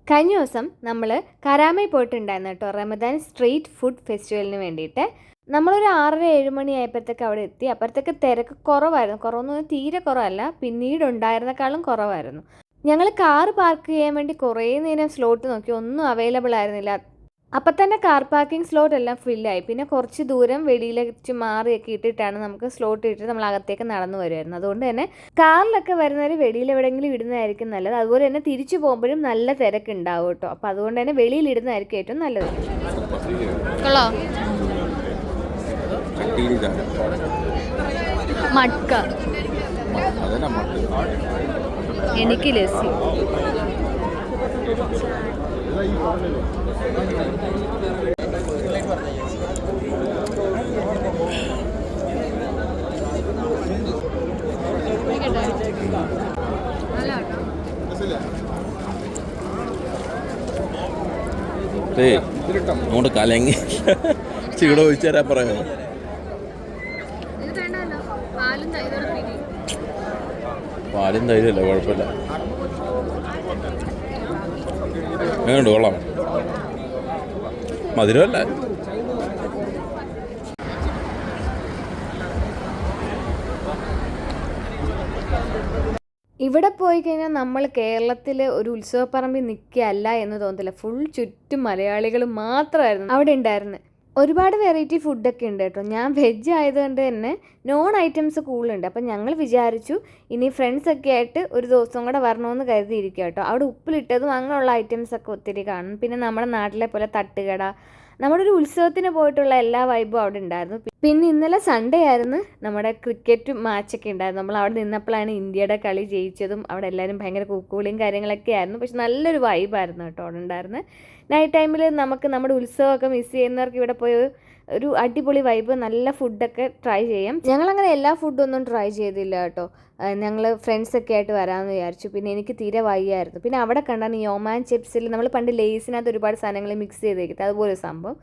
കഴിഞ്ഞ ദിവസം നമ്മൾ കരാമയിൽ പോയിട്ടുണ്ടായിരുന്നു കേട്ടോ, റമദാൻ സ്ട്രീറ്റ് ഫുഡ് ഫെസ്റ്റിവലിന് വേണ്ടിയിട്ട്. നമ്മളൊരു 6:30-7 മണി ആയപ്പോഴത്തേക്ക് അവിടെ എത്തി. അപ്പോഴത്തേക്ക് തിരക്ക് കുറവായിരുന്നു. കുറവെന്ന് പറഞ്ഞാൽ തീരെ കുറവല്ല, പിന്നീട് ഉണ്ടായിരുന്നേക്കാളും കുറവായിരുന്നു. ഞങ്ങൾ കാർ പാർക്ക് ചെയ്യാൻ വേണ്ടി കുറേ നേരം സ്ലോട്ട് നോക്കി, ഒന്നും അവൈലബിൾ ആയിരുന്നില്ല. അപ്പം തന്നെ കാർ പാർക്കിംഗ് സ്ലോട്ട് എല്ലാം ഫില്ലായി. പിന്നെ കുറച്ച് ദൂരം വെളിയിലേക്ക് മാറിയൊക്കെ ഇട്ടിട്ടാണ് നമുക്ക് സ്ലോട്ട് ഇട്ടിട്ട് നമ്മൾ അകത്തേക്ക് നടന്നു വരുമായിരുന്നു. അതുകൊണ്ട് തന്നെ കാറിലൊക്കെ വരുന്നവർ വെളിയിൽ എവിടെയെങ്കിലും ഇടുന്നതായിരിക്കും നല്ലത്. അതുപോലെ തന്നെ തിരിച്ചു പോകുമ്പോഴും നല്ല തിരക്ക് ഉണ്ടാവും കേട്ടോ. അപ്പം അതുകൊണ്ട് തന്നെ വെളിയിൽ ഇടുന്നതായിരിക്കും ഏറ്റവും നല്ലത്. മട്ക എനിക്ക് ലസ്സി. അങ്ങോട്ട് കലങ്ങി ചീട ഒഴിച്ചു തരാൻ പറയാമോ? പാലും തൈരല്ല, കുഴപ്പമില്ല. എങ്ങനെയുണ്ട്? കൊള്ളാം. മധുരമല്ല. ഇവിടെ പോയി കഴിഞ്ഞാൽ നമ്മൾ കേരളത്തിൽ ഒരു ഉത്സവപ്പറമ്പിൽ നിൽക്കുകയല്ല എന്ന് തോന്നത്തില്ല. ഫുൾ ചുറ്റും മലയാളികൾ മാത്രമായിരുന്നു അവിടെ ഉണ്ടായിരുന്നത്. ഒരുപാട് വെറൈറ്റി ഫുഡൊക്കെ ഉണ്ട് കേട്ടോ. ഞാൻ വെജ് ആയതുകൊണ്ട് തന്നെ നോൺ ഐറ്റംസ് കൂടുതലുണ്ട്. അപ്പം ഞങ്ങൾ വിചാരിച്ചു ഇനി ഫ്രണ്ട്സൊക്കെ ആയിട്ട് ഒരു ദിവസം കൂടെ വരണമെന്ന് കരുതിയിരിക്കുക കേട്ടോ. അവിടെ ഉപ്പിലിട്ടതും അങ്ങനെയുള്ള ഐറ്റംസൊക്കെ ഒത്തിരി കാണും. പിന്നെ നമ്മുടെ നാട്ടിലെ പോലെ തട്ടുകട, നമ്മുടെ ഒരു ഉത്സവത്തിന് പോയിട്ടുള്ള എല്ലാ വൈബും അവിടെ ഉണ്ടായിരുന്നു. പിന്നെ ഇന്നലെ സൺഡേ ആയിരുന്നു, നമ്മുടെ ക്രിക്കറ്റ് മാച്ചൊക്കെ ഉണ്ടായിരുന്നു. നമ്മൾ അവിടെ നിന്നപ്പോഴാണ് ഇന്ത്യയുടെ കളി ജയിച്ചതും. അവിടെ എല്ലാവരും ഭയങ്കര കൂക്കുവിളിയും കാര്യങ്ങളൊക്കെ ആയിരുന്നു. പക്ഷെ നല്ലൊരു വൈബായിരുന്നു കേട്ടോ അവിടെ ഉണ്ടായിരുന്നത്. നൈറ്റ് ടൈമിൽ നമുക്ക് നമ്മുടെ ഉത്സവമൊക്കെ മിസ് ചെയ്യുന്നവർക്ക് ഇവിടെ പോയി ഒരു അടിപൊളി വൈബ്, നല്ല ഫുഡൊക്കെ ട്രൈ ചെയ്യാം. ഞങ്ങളങ്ങനെ എല്ലാ ഫുഡൊന്നും ട്രൈ ചെയ്തില്ല കേട്ടോ. ഞങ്ങൾ ഫ്രണ്ട്സൊക്കെ ആയിട്ട് വരാമെന്ന് വിചാരിച്ചു. പിന്നെ എനിക്ക് തീരെ വയ്യായിരുന്നു. പിന്നെ അവിടെ കണ്ടാണ് ഈ ഒമാൻ ചിപ്സിൽ നമ്മൾ പണ്ട് ലേസിനകത്ത് ഒരുപാട് സാധനങ്ങൾ മിക്സ് ചെയ്തേക്കുന്നത്, അതുപോലെ സംഭവം.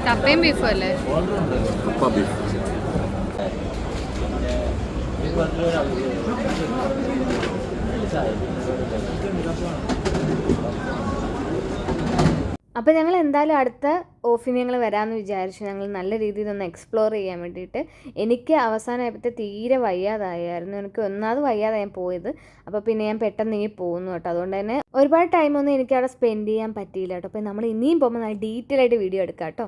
കപ്പയും ബീഫും അല്ലേ? അപ്പോൾ ഞങ്ങൾ എന്തായാലും അടുത്ത ഓഫിന് ഞങ്ങൾ വരാമെന്ന് വിചാരിച്ചു. ഞങ്ങൾ നല്ല രീതിയിൽ ഒന്ന് എക്സ്പ്ലോർ ചെയ്യാൻ വേണ്ടിയിട്ട്. എനിക്ക് അവസാനമായപ്പോഴത്തെ തീരെ വയ്യാതായിരുന്നു. എനിക്ക് ഒന്നാമത് വയ്യാതെ ഞാൻ പോയത്. അപ്പോൾ പിന്നെ ഞാൻ പെട്ടെന്ന് ഇനി പോകുന്നു കേട്ടോ. അതുകൊണ്ട് തന്നെ ഒരുപാട് ടൈമൊന്നും എനിക്ക് അവിടെ സ്പെൻഡ് ചെയ്യാൻ പറ്റിയില്ല കേട്ടോ. അപ്പോൾ നമ്മൾ ഇനിയും പോകുമ്പോൾ നല്ല ഡീറ്റെയിൽ ആയിട്ട് വീഡിയോ എടുക്കാം കേട്ടോ.